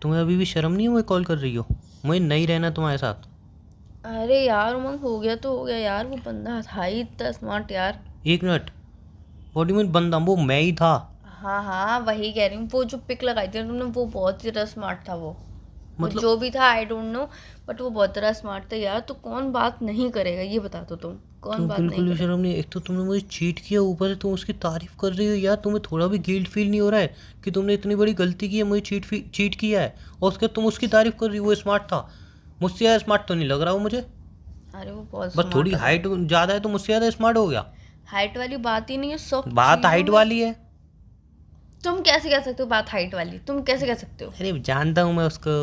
तुम्हें अभी भी शर्म नहीं है मुझे कॉल कर रही हो? मुझे नहीं रहना तुम्हारे साथ। अरे यार उमंग, हो गया तो हो गया यार। वो बंदा था ही इतना स्मार्ट यार। एक minute, what do you mean बंदा? वो मैं ही था। हाँ हाँ, वही कह रही हूँ। वो जो पिक लगाई थी ना तुमने, वो बहुत ही ज़्यादा स्मार्ट था। वो मतलब जो भी था आई डोंट नो, बट वो बहुत ज़्यादा स्मार्ट था यार। तो कौन बात नहीं करेगा ये बता दो तुम, कौन तुम्हें बात नहीं बिल्कुल भी करेगा? शर्म नहीं? एक तो तुमने मुझे चीट किया, ऊपर से तुम उसकी तारीफ कर रही हो यार। तुम्हें थोड़ा भी गिल्ट फील नहीं हो रहा है कि तुमने इतनी बड़ी गलती की है, मुझे चीट किया है और उसके तुम उसकी तारीफ कर रही हो? वो स्मार्ट था, मुझसे ज़्यादा स्मार्ट तो नहीं लग रहा वो मुझे। अरे वो बहुत बस थोड़ी स्मार्ट था। हाइट ज़्यादा है तो मुझसे ज़्यादा स्मार्ट हो गया। हाइट वाली बात ही नहीं है, सब बात चीज़ों हाइट में। वाली है। तुम कैसे कह सकते हो बात हाइट वाली? तुम कैसे कह सकते हो? अरे जानता हूँ मैं उसको।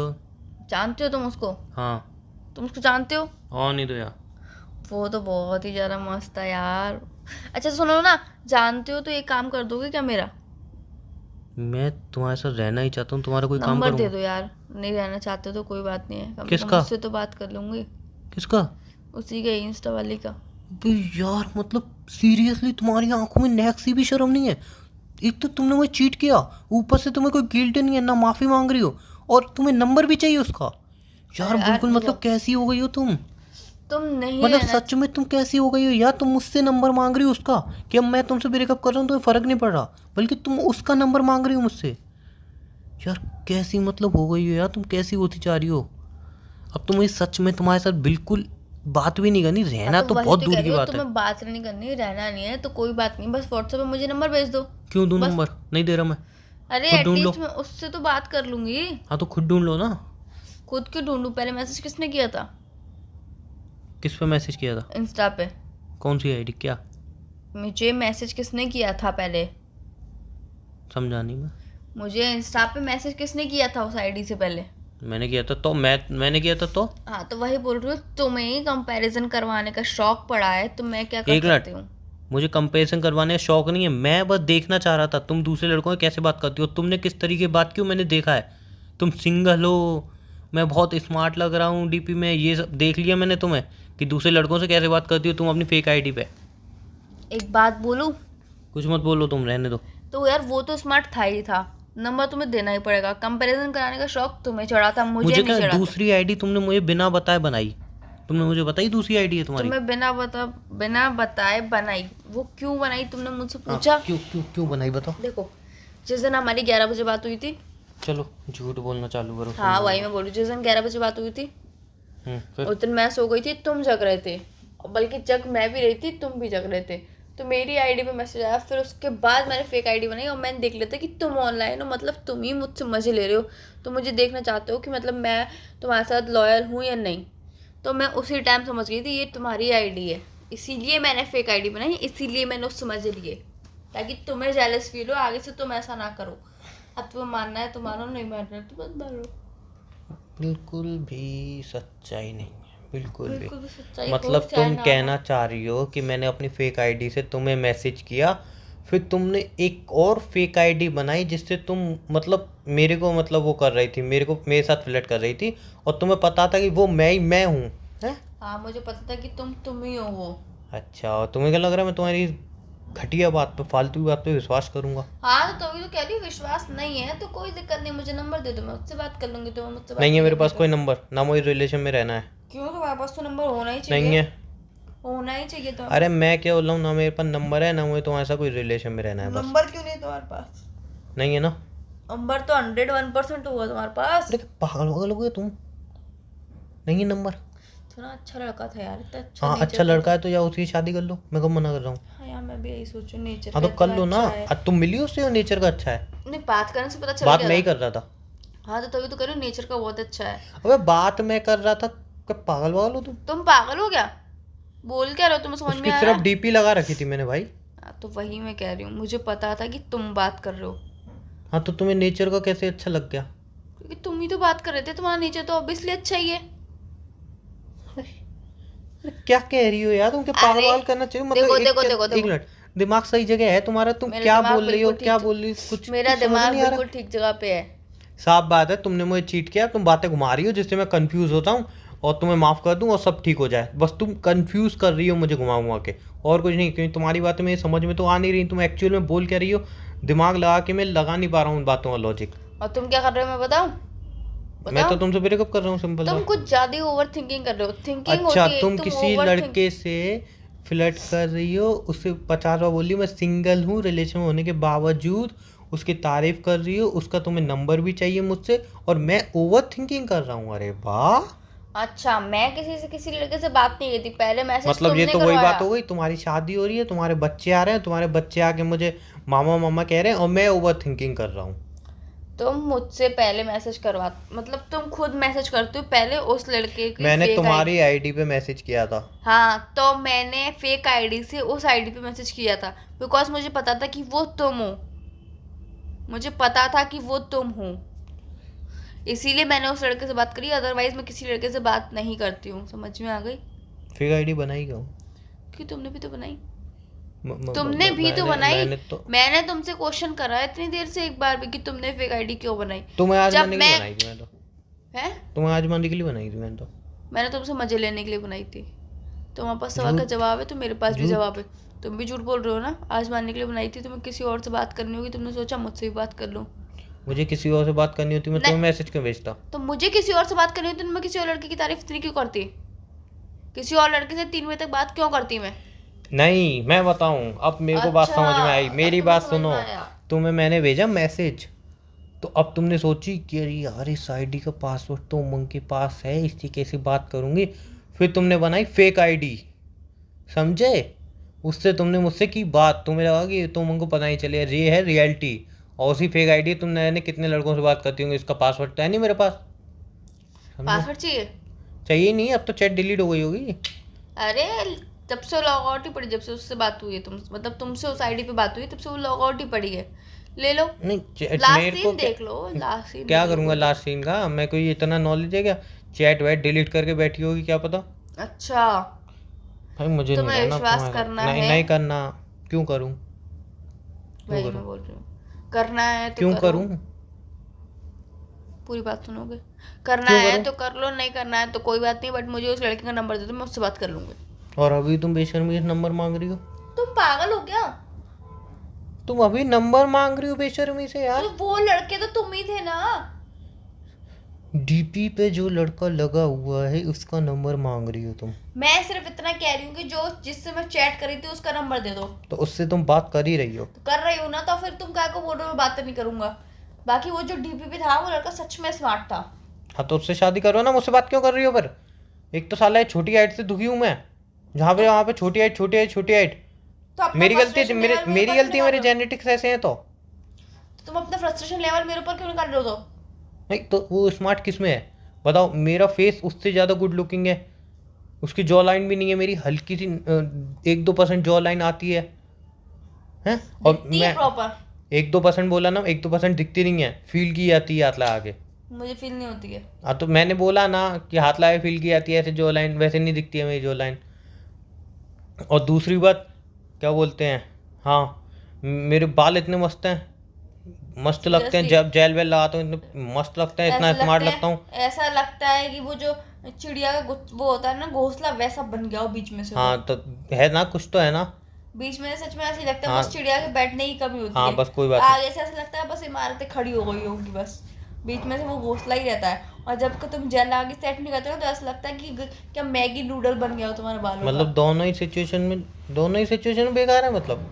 जानते हो तुम उसको? हाँ। तुम उसको जानते हो? और नहीं तो यार। वो तो बहुत ही ज़्यादा मस्त था यार। अच्छा सुनो ना, जानते हो तो एक काम कर दोगे क्या मेरा? मैं तुम्हारे साथ रहना ही चाहता हूँ, तुम्हारा कोई काम नंबर दे करूँगा। दो यार। नहीं रहना चाहते तो कोई बात नहीं है, कम से कम किसका? उससे तो बात कर लूँगी। किसका? उसी के इंस्टा वाली का। अबे यार, मतलब सीरियसली तुम्हारी आंखों में नहक सी भी शर्म नहीं है? एक तो तुमने मुझे चीट किया, ऊपर से तुम्हें कोई गिल्ट नहीं है, ना माफ़ी मांग रही हो, और तुम्हें नंबर भी चाहिए उसका। यार अरे यार बिल्कुल, देखो, मतलब कैसी हो गई हो तुम? तुम नहीं मतलब रहना। सच में तुम कैसी हो गई हो यार? तुम मुझसे नंबर मांग रही हो उसका, कि अब मैं तुमसे ब्रेकअप कर रहा हूँ तो फ़र्क नहीं पड़ रहा, बल्कि तुम उसका नंबर मांग रही हो मुझसे। यार कैसी मतलब हो गई हो यार तुम? कैसी होती जा रही हो? अब तो मुझे सच में तुम्हारे साथ बिल्कुल बात भी नहीं करनी, हाँ रहना तो तो वही बहुत तो कह दूर रही की हो, बात है। तुम्हें बात नहीं करनी, रहना नहीं है तो कोई बात नहीं, बस व्हाट्सएप पे मुझे नंबर भेज दो। क्यों दूँ बस। नंबर? नहीं दे रहा मैं। अरे खुद ढूंढ लो। एटलीस्ट मैं उससे तो बात कर लूँगी। हाँ तो खुद ढूंढ लो ना। खुद क्यों ढूंढूं? पहले मैसेज किसने किया था? किस पे मैसेज किया था? इंस्टा पे। कौन सी आईडी? क्या? मुझे मैसेज किसने किया था पहले? समझा नहीं मैं। मुझे इंस्टा पे मैसेज किसने किया था उस आईडी से पहले? मैंने किया था तो मैंने किया था तो। हाँ तो वही बोल रही हूँ, तुम्हें ही कंपैरिजन करवाने का शौक पड़ा है तो मैं क्या कर एक मिनट, सकती हूँ? मुझे कंपैरिजन करवाने का शौक नहीं है, मैं बस देखना चाह रहा था तुम दूसरे लड़कों से कैसे बात करती हो, तुमने किस तरीके की बात की मैंने देखा है। तुम सिंगल हो, मैं बहुत स्मार्ट लग रहा हूँ डीपी में, ये सब देख लिया मैंने तुम्हें, कि दूसरे लड़कों से कैसे बात करती हो तुम अपनी फेक आईडी पे। एक बात बोलूँ? कुछ मत बोलो, तुम रहने दो। तो यार वो तो स्मार्ट था ही था, नंबर तुम्हें देना ही पड़ेगा। कंपैरिजन कराने का शौक तुम्हें चढ़ा था, मुझे मुझे नहीं क्या, चढ़ा था। दूसरी आईडी तुमने मुझे बिना बताए बनाई? तुमने मुझे बताई दूसरी आईडी है तुम्हारी? तुम्हें बिना बताए बनाई? वो क्यों बनाई तुमने मुझसे हाँ, पूछा? क्यों क्यों क्यों बनाई बताओ। देखो, जिस दिन हमारी 11 बजे बात हुई थी। चलो झूठ बोलना चालू करो, सुन हाँ लो। वही मैं बोल रही हूँ, जिस दिन 11 बजे बात हुई थी फिर? उस दिन मैं सो गई थी, तुम जग रहे थे। और बल्कि जग मैं भी रही थी, तुम भी जग रहे थे। तो मेरी आईडी पे मैसेज आया, फिर उसके बाद मैंने फेक आईडी बनाई और मैंने देख लिया था कि तुम ऑनलाइन हो, मतलब तुम ही मुझसे मजे ले रहे हो। तो मुझे देखना चाहते हो कि मतलब मैं तुम्हारे साथ लॉयल हूँ या नहीं। तो मैं उसी टाइम समझ गई थी ये तुम्हारी आईडी है, इसीलिए मैंने फेक आईडी बनाई, इसीलिए मैंने उससे मजे लिए, ताकि तुम्हें जेलस फील हो। आगे से तुम ऐसा ना करो। अब तुम्हें मानना है तो मानो, नहीं मानना है तो मत मानो। बिल्कुल भी सच्चाई नहीं है, बिल्कुल भी। बिल्कुल भी सच्चाई मतलब हो चाहे तुम ना कहना हो। चाह रही हो कि मैंने अपनी फेक आईडी से तुम्हें मैसेज किया, फिर तुमने एक और फेक आईडी बनाई जिससे तुम मतलब मेरे को मतलब वो कर रही थी, मेरे को मेरे साथ फ्लर्ट कर रही थी, और तुम्हें पता था कि वो मैं हूँ, हैं? हाँ मुझे पता था कि तुम ही हो वो। अच्छा, और तुम्हें क्या लग रहा है मैं तुम्हारी घटिया बात पे, फालतू बात पे विश्वास करूंगा? हाँ तो तभी तो कह रही हूँ, विश्वास नहीं है तो कोई दिक्कत नहीं, मुझे नंबर दे दो, मैं उससे बात कर लूंगी। तुम्हें मुझसे बात नहीं है मेरे पास करनी कोई तो। नंबर, ना मुझे रिलेशन में रहना है। क्यों? तुम्हारे पास तो नंबर होना ही नहीं चाहिए। है। होना ही चाहिए तो। अरे मैं क्या बोल रहा हूँ, ना मेरे पास नंबर है, ना मुझे तुम्हारे साथ कोई रिलेशन में रहना है, बस। नंबर क्यों नहीं है तुम्हारे पास? नहीं है ना? नंबर तो 101% हुआ तुम्हारे पास। अरे पागल वगल हो गए तुम? नहीं है नंबर? इतना अच्छा लड़का था यार, इतना अच्छा हाँ नेचर अच्छा का लड़का था। है तो या उसकी शादी कर लो, मैं कब मना कर रहा हूँ? हाँ यार मैं भी यही सोचू, नेचर हाँ का तो कर इतना लो ना। अच्छा है। आज तुम मिली उससे और नेचर का अच्छा है? नहीं, बात करने से पता चल बात गया मैं ही था। कर रहा था। हाँ तो तभी तो कह रही हूँ, नेचर का बहुत अच्छा है। अबे बात मैं कर रहा था, क्या पागल वागल हो तुम? तुम पागल हो क्या? बोल क्या रहे हो? तुम्हें समझ में उसकी आ रहा सिर्फ है? डीपी लगा रखी थी मैंने भाई। हाँ तो वही मैं कह रही हूँ, मुझे पता था कि तुम बात कर रहे हो। हाँ तो तुम्हें नेचर का कैसे अच्छा लग गया? क्योंकि तुम ही तो बात कर रहे थे, तुम्हारा नेचर तो ऑब्वियसली अच्छा ही है। अरे क्या कह रही हो यार तुम? क्या पागल अरे वागल करना चाहिए मतलब? देखो एक देखो क्या- देखो एक देखो, मिनट, दिमाग सही जगह है तुम्हारा? तुम मेरा क्या दिमाग बोल रही हो, बिल्कुल क्या ठीक, बोल रही हो? कुछ मेरा कुछ समझ दिमाग नहीं आ रहा। बिल्कुल ठीक जगह पे है। साफ बात है, तुमने मुझे चीट किया, तुम बातें घुमा रही हो जिससे मैं कंफ्यूज होता हूँ और तुम्हें माफ़ कर दूँ और सब ठीक हो जाए, बस तुम कंफ्यूज कर रही हो मुझे घुमा घुमा के, और कुछ नहीं। क्योंकि तुम्हारी बातें मेरी समझ में तो आ नहीं रही, तुम एक्चुअल में बोल क्या रही हो, दिमाग लगा के मैं लगा नहीं पा रहा हूँ उन बातों का लॉजिक। और तुम क्या कर रहे हो मैं बताऊँ? मैं बताओ। तो तुमसे ब्रेकअप कर रहा हूँ, सिंपल तुम है। कुछ ज्यादा ही ओवर थिंकिंग कर रहे हो। थिंकिंग अच्छा, होती है, तुम तुम किसी ओवर लड़के से फ्लर्ट कर रही हो, उससे 50 बार बोली मैं सिंगल हूँ, रिलेशन में होने के बावजूद उसकी तारीफ कर रही हो, उसका तुम्हें नंबर भी चाहिए मुझसे, और मैं ओवर थिंकिंग कर रहा हूँ। अरे वाह, अच्छा, मैं किसी लड़के से बात नहीं की थी, पहले मैसेज मतलब ये तुमने तो वही करवाया। बात हो गई, तुम्हारी शादी हो रही है, तुम्हारे बच्चे आ रहे हैं, तुम्हारे बच्चे आके मुझे मामा मामा कह रहे हैं, और मैं ओवर थिंकिंग कर रहा हूँ। तुम मुझसे पहले मैसेज करवा, मतलब तुम खुद मैसेज करते हो पहले उस लड़के की मैंने फेक तुम्हारी आईडी। आईडी पे मैसेज किया था। हाँ, तो मैंने फेक आईडी से उस आईडी पे मैसेज किया था, बिकॉज मुझे पता था कि वो तुम हो। मुझे पता था कि वो तुम हो, इसीलिए मैंने उस लड़के से बात करी, अदरवाइज मैं किसी लड़के से बात नहीं करती हूँ। समझ में आ गई? फेक आईडी बनाई क्यों? कि तुमने भी तो बनाई। म- तुमने भी तो बनाई। मैंने मैंने तुमसे क्वेश्चन करा इतनी देर से एक बार भी कि तुमने फेक आईडी क्यों बनाई। तुम्हें आज जब मारने के लिए मैं बनाई थी मैं तो। है तुम्हें आज मारने के लिए बनाई थी मैंने तो। मैंने तुमसे मजे लेने के लिए बनाई थी। तुम्हारे पास सवाल का झूठ, जवाब है तो मेरे पास भी झूठ। जवाब है। तुम भी झूठ बोल रहे हो ना। आज मानने के लिए बनाई थी, तुम्हें किसी और से बात करनी होगी, तुमने सोचा मुझसे भी बात कर लूँ। मुझे किसी और से बात करनी होती, मैं नहीं। तुम्हें मैसेज क्यों भेजता? तो मुझे किसी और से बात करनी होती तो मैं किसी और लड़के की तारीफ इतनी क्यों करती? किसी और लड़के से 3 बजे तक बात क्यों करती मैं? नहीं, मैं बताऊं, अब मेरे को बात अच्छा, समझ में आई, अब मेरी तुम्हें बात समझ सुनो। में आया। तुम्हें मैंने भेजा मैसेज, तो अब तुमने सोची कि अरे यार इस आईडी का पासवर्ड तो उमंग के पास है, इसकी कैसे बात करूंगी, फिर तुमने बनाई फेक आईडी, समझे? उससे तुमने मुझसे की बात, तुम्हें लगा कि तो उमंग को पता नहीं चले, ये है रियलिटी। और उसी फेक आईडी तुमने कितने लड़कों से बात करती होंगी, इसका पासवर्ड तो है नहीं मेरे पास, समझे? पासवर्ड चाहिए? चाहिए नहीं, अब तो चैट डिलीट हो गई होगी। अरे, तब से लॉग आउट ही पड़ी, जब से उससे बात हुई है, तुम मतलब तुमसे उस आईडी पे बात हुई है, तब से वो लॉग आउट ही पड़ी है। ले लो, नहीं, लास्ट मेरे को सीन देख लो, लास्ट सीन क्या देख लो। करूंगा लास्ट सीन का? मैं कोई इतना नॉलेज है क्या? चैट वैट डिलीट करके बैठी होगी, क्या पता। अच्छा, भाई मुझे नहीं तुम्हें रहना विश्वास तुम्हारा, करना नहीं है? नहीं करना। क्यों करूं? क्यों वही मैं करूं? बोल रही हूँ, करना है तो क्यों करो। करूं? पूरी बात सुनोगे? करना क्यों है करूं? तो कर लो, नहीं करना है तो कोई बात नहीं, बट मुझे उस लड़के का नंबर दे दो, मैं उससे बात कर लूंगी। और अभी तुम बेशर्मी से नंबर मांग रही हो? तुम पागल हो क्या? तुम अभी नंबर मांग रही हो बेशर्मी से यार? तो वो लड़के तो तुम ही थे ना। डीपी पे जो लड़का लगा हुआ है उसका नंबर मांग रही हो तुम? मैं सिर्फ इतना कह रही हूँ कि जो जिससे मैं चैट करी थी उसका नंबर दे दो। तो उससे तुम बात कर ही रही हो? तो कर रही हूँ ना, तो फिर तुम क्या को बोल रहे हो मैं बात नहीं करूंगा? बाकी वो जो डीपी पे था वो लड़का सच में स्मार्ट था। हाँ, तो उससे शादी करो ना, मुझसे बात क्यों कर रही हो फिर? एक तो साला ये छोटी हाइट से दुखी हूँ मैं, जहाँ पे वहाँ पे छोटी हाइट छोटी हाइट छोटी हाइट। तो अपना मेरी गलती है, frustration मेरे level मेरी ऊपर गलती है, क्यों मेरे निकाल रहे जेनेटिक्स ऐसे हैं तो। हो? तुम अपना फ्रस्ट्रेशन लेवल मेरे ऊपर क्यों निकाल रहे हो? तो नहीं तो वो स्मार्ट किस में है बताओ? मेरा फेस उससे ज़्यादा गुड लुकिंग है, उसकी जॉ लाइन भी नहीं है, मेरी हल्की सी 1-2% जॉ लाइन आती है, हैं? और दिखती है मैं प्रॉपर। 1-2% बोला ना, 1-2% दिखती नहीं है, फील की जाती है हाथ लगा के। मुझे फील नहीं होती है। हाँ, तो मैंने बोला ना कि हाथ लगा के फील की जाती है, ऐसे जॉ लाइन वैसे नहीं दिखती है मेरी जॉ लाइन। और दूसरी बात, क्या बोलते हैं, हाँ, मेरे बाल इतने मस्त हैं, मस्त लगते हैं, जब जेल वेल लगाता हूँ इतने मस्त लगते हैं, इतना ऐसा स्मार्ट लगता लगता हूँ। है, ऐसा लगता है कि वो जो चिड़िया का वो होता है ना घोंसला, वैसा बन गया हो बीच में से। हाँ, तो है ना, कुछ तो है ना। बीच में सच में ऐसे लगता है हाँ। बस चिड़िया के बैठने की कमी होती हाँ, है। बस कोई बात नहीं। आगे से ऐसा लगता है बस इमारतें खड़ी हो गई होगी, बस बीच में से वो घोंसला ही रहता है। और जब तुम जेल आगे सेट नहीं करते हो तो ऐसा लगता है कि क्या मैगी नूडल बन गया हो तुम्हारे बालों का। मतलब दोनों ही सिचुएशन में बेकार है मतलब।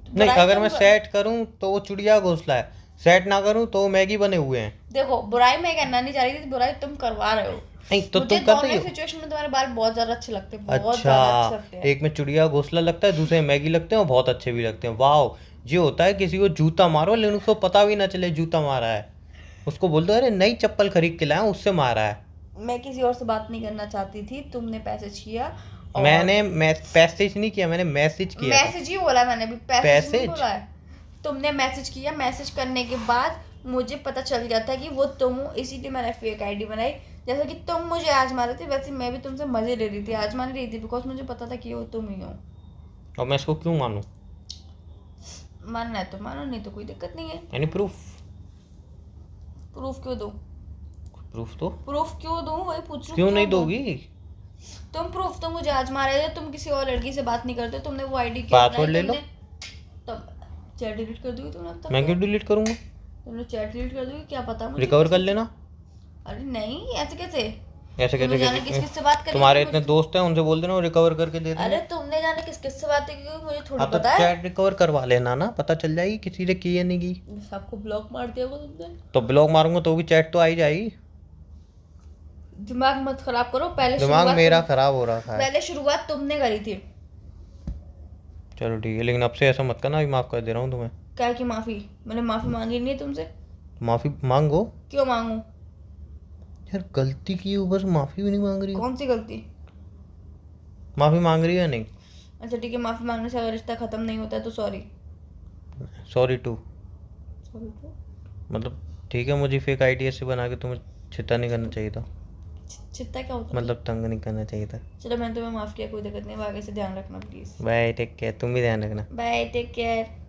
नहीं, बुराई अगर तो मैं सेट करूं तो वो चिड़िया घोंसला है, सेट ना करूं तो वो मैगी बने हुए हैं। देखो, बुराई मैं कहना नहीं चाह रही थी, बुराई तुम करवा रहे हो। नहीं तो मुझे तुम कर दोनों रही हो। सिचुएशन में तुम्हारे बाल बहुत ज्यादा अच्छे लगते हैं, बहुत ज्यादा अच्छे लगते अच्छा, हैं। एक में चिड़िया घोंसला लगता है, दूसरे में मैगी लगते हैं, और बहुत अच्छे भी लगते हैं। वाह, ये होता है किसी को जूता मारो लेकिन उसको पता भी ना चले जूता मारा है, उसको बोल दो अरे नई चप्पल खरीद के लाया उससे मारा है। मैं किसी और से बात नहीं करना चाहती थी, तुमने मैसेज किया। और मैंने पैसेज नहीं किया, मैंने मैसेज किया था। मैसेज ही बोला मैंने भी, पैसेज नहीं पैसेज? बोला है। तुमने मैसेज किया, मैसेज करने के बाद मुझे पता चल जाता है कि वो तुम हो, इसीलिए मैंने फेक आईडी बनाई। जैसे कि तुम मुझे आजमा रहे थे वैसे मैं भी तुमसे मजे ले रही थी, आजमा नहीं रही थी, बिकॉज मुझे पता था कि वो तुम ही हो। और मैं इसको क्यों मानूं? मानना है तो मानो, नहीं तो कोई दिक्कत नहीं है। यानी प्रूफ? प्रूफ क्यों दो? प्रूफ तो प्रूफ क्यों दूं, वही पूछ रही हूँ। क्यों नहीं दूं? दोगी? तुम प्रूफ तो मुझे आजमा रहे थे, तुम किसी और लड़की से बात नहीं करते, तुमने वो आईडी क्यों पासवर्ड ले लो। तब चैट डिलीट कर दोगी तुमने अब तक? मैं क्यों डिलीट करूंगा? तुमने चैट डिलीट कर दोगी, क्या पता मुझे। रिकवर कर लेना। अरे नहीं, ऐसे कैसे? ऐसे तुमने कैसे जाने किस किस से बात करी तुम्हारे थी? इतने दोस्त हैं, उनसे बोल देना वो रिकवर करके दे देंगे। अरे तुमने जाने किस किस से बातें की, क्योंकि मुझे थोड़ी हाँ तो पता है। चैट रिकवर करवा लेना ना, पता चल जाएगी किसी ने की या नहीं की। सबको ब्लॉक मार दिया होगा तुमने। तो ब्लॉक मारूंगा तो भी चैट तो आ ही जाएगी। दिमाग मत खराब करो, दिमाग मेरा खराब हो रहा था। पहले शुरुआत तुमने करी थी। चलो ठीक है, लेकिन अब से ऐसा मत करना, अभी माफ कर दे रहा हूँ तुम्हें। क्या की माफी? मैंने माफी मांगी नहीं है तुमसे। माफी मांगो। क्यों मांगू? यार गलती की हो, बस माफी भी नहीं मांग रही हो। कौन सी गलती? माफी मांग रही है या नहीं? अच्छा ठीक है, माफी मांगने से अगर रिश्ता खत्म नहीं होता है तो सॉरी। सॉरी टू सॉरी तो मतलब ठीक है, मुझे फेक आईडी ऐसे बना के तुम्हें चिट्टा नहीं करना चाहिए था, चित्ता क्या होता है? मतलब तंग नहीं करना चाहिए था। चलो मैंने तुम्हें माफ किया, कोई दिक्कत नहीं, अब आगे से ध्यान रखना प्लीज। बाय, टेक केयर, तुम भी ध्यान रखना। Bye, take care.